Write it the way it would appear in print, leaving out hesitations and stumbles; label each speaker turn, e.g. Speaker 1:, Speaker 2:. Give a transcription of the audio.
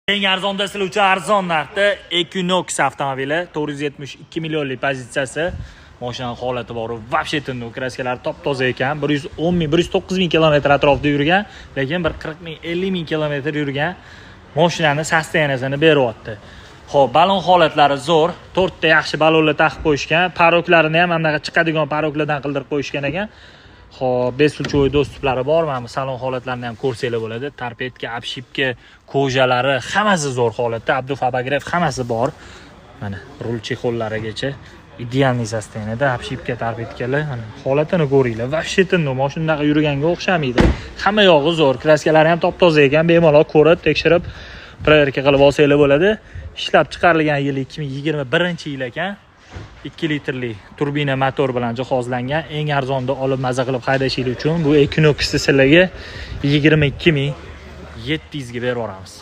Speaker 1: Eng arzonda siluvchi arzon narxda Equinox avtomobili 472 millionlik pozitsiyasi. Mashinaning holati bor, vobshe tindiq, kraskalari top-toza ekan. 109 ming kilometr atrofida yurgan, lekin 40 ming 50 ming kilometr yurgan mashinani sosteniyasini beryapti. Xo'p, balon holatlari zo'r. 4 ta yaxshi balonlar taqib qo'yishgan. Paroklarini ham anaqa chiqadigan paroklardan qildirib qo'yishgan ekan. Xo'p, besulchoy do'stuplari bor. Mana salon holatlarini ham ko'rsanglar bo'ladi. Tarpetka, obshipka, kojalari hammasi zo'r holatda. Abdufabagrev hammasi bor. Mana rul chexollarigacha idealniy sosteniyada, obshipka, tarpetkalar, mana holatini ko'ringlar. Vobshe tindiq, mashinaga yurganga o'xshamaydi. Hamma yog'i zo'r, kraskalari ham top-toza ekan. Bemalol ko'rib, tekshirib, proverka qilib olsanglar bo'ladi. Ishlab chiqarilgan yili 2021-yil ekan. 2 litrli turbina motor bilan jihozlangan. Eng arzonda olib maza qilib haydashingiz uchun bu Equinox'ni sizlarga 22 ming 700 ga berib yuboramiz.